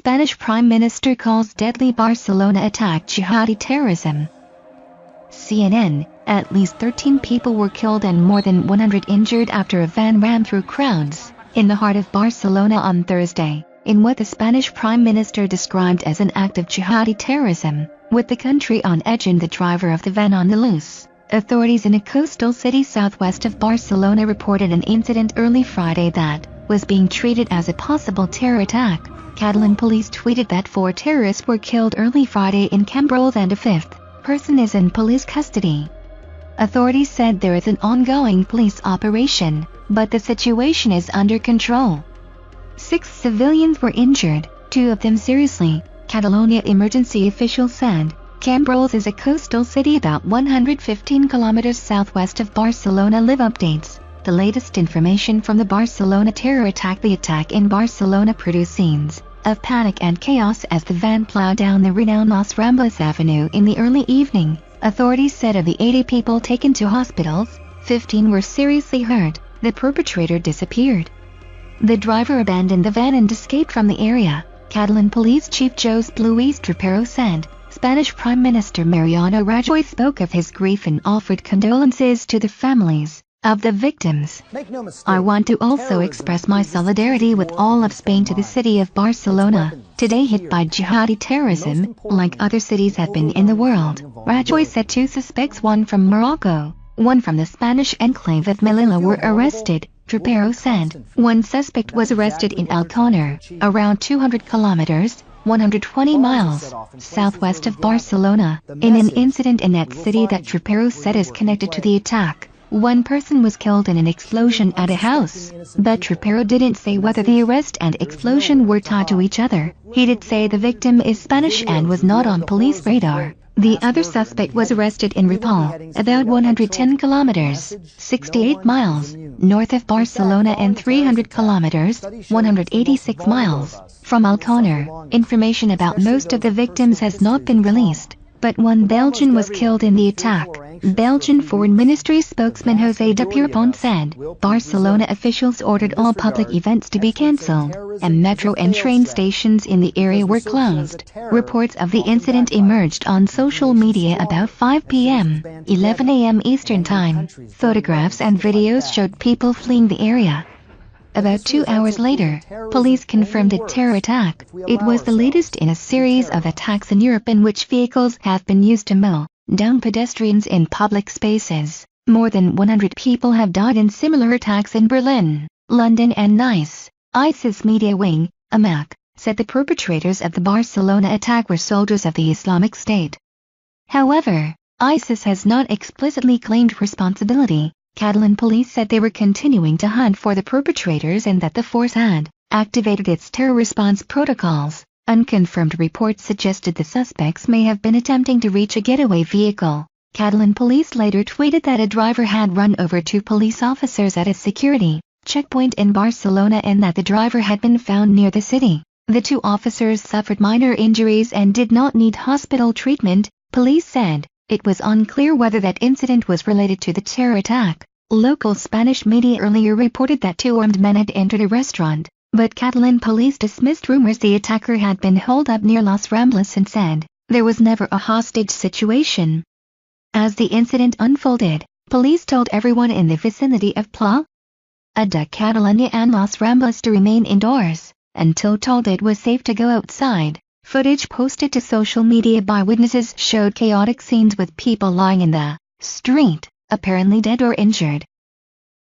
Spanish Prime Minister calls deadly Barcelona attack jihadi terrorism. CNN, at least 13 people were killed and more than 100 injured after a van ran through crowds in the heart of Barcelona on Thursday, in what the Spanish Prime Minister described as an act of jihadi terrorism, with the country on edge and the driver of the van on the loose. Authorities in a coastal city southwest of Barcelona reported an incident early Friday that was being treated as a possible terror attack. Catalan police tweeted that 4 terrorists were killed early Friday in Cambrils and a 5th person is in police custody. Authorities said there is an ongoing police operation, but the situation is under control. 6 civilians were injured, 2 of them seriously, Catalonia emergency officials said. Cambrils is a coastal city about 115 kilometers southwest of Barcelona. Live updates. The latest information from the Barcelona terror attack. The attack in Barcelona produced scenes of panic and chaos as the van plowed down the renowned Las Ramblas Avenue in the early evening. Authorities said of the 80 people taken to hospitals, 15 were seriously hurt. The perpetrator disappeared. The driver abandoned the van and escaped from the area, Catalan Police Chief Josep Luis Trapero said. Spanish Prime Minister Mariano Rajoy spoke of his grief and offered condolences to the families of the victims. I want to also express my solidarity with all of Spain. To the city of Barcelona, today hit by jihadi terrorism, like other cities have been in the world. Rajoy said 2 suspects, one from Morocco, one from the Spanish enclave of Melilla, were arrested. Trapero said 1 suspect was arrested in Alconer, around 200 kilometers, 120 miles, southwest of Barcelona, in an incident in that city that Trapero said is connected to the attack. 1 person was killed in an explosion at a house, but Trapero didn't say whether the arrest and explosion were tied to each other. He did say the victim is Spanish and was not on police radar. The other suspect was arrested in Ripoll, about 110 kilometers, 68 miles, north of Barcelona and 300 kilometers, 186 miles, from Alconer. Information about most of the victims has not been released, but 1 Belgian was killed in the attack. Belgian Foreign Ministry spokesman José de Pierrepont said Barcelona officials ordered all public events to be cancelled, and metro and train stations in the area were closed. Reports of the incident emerged on social media about 5 p.m., 11 a.m. Eastern Time. Photographs and videos showed people fleeing the area. About 2 hours later, police confirmed a terror attack. It was the latest in a series of attacks in Europe in which vehicles have been used to mow down pedestrians in public spaces. More than 100 people have died in similar attacks in Berlin, London and Nice. ISIS media wing, AMAC, said the perpetrators of the Barcelona attack were soldiers of the Islamic State. However, ISIS has not explicitly claimed responsibility. Catalan police said they were continuing to hunt for the perpetrators and that the force had activated its terror response protocols. Unconfirmed reports suggested the suspects may have been attempting to reach a getaway vehicle. Catalan police later tweeted that a driver had run over 2 police officers at a security checkpoint in Barcelona and that the driver had been found near the city. The 2 officers suffered minor injuries and did not need hospital treatment, police said. It was unclear whether that incident was related to the terror attack. Local Spanish media earlier reported that 2 armed men had entered a restaurant, but Catalan police dismissed rumors the attacker had been holed up near Las Ramblas and said there was never a hostage situation. As the incident unfolded, police told everyone in the vicinity of Plaza de Catalunya and Las Ramblas to remain indoors until told it was safe to go outside. Footage posted to social media by witnesses showed chaotic scenes with people lying in the street, apparently dead or injured.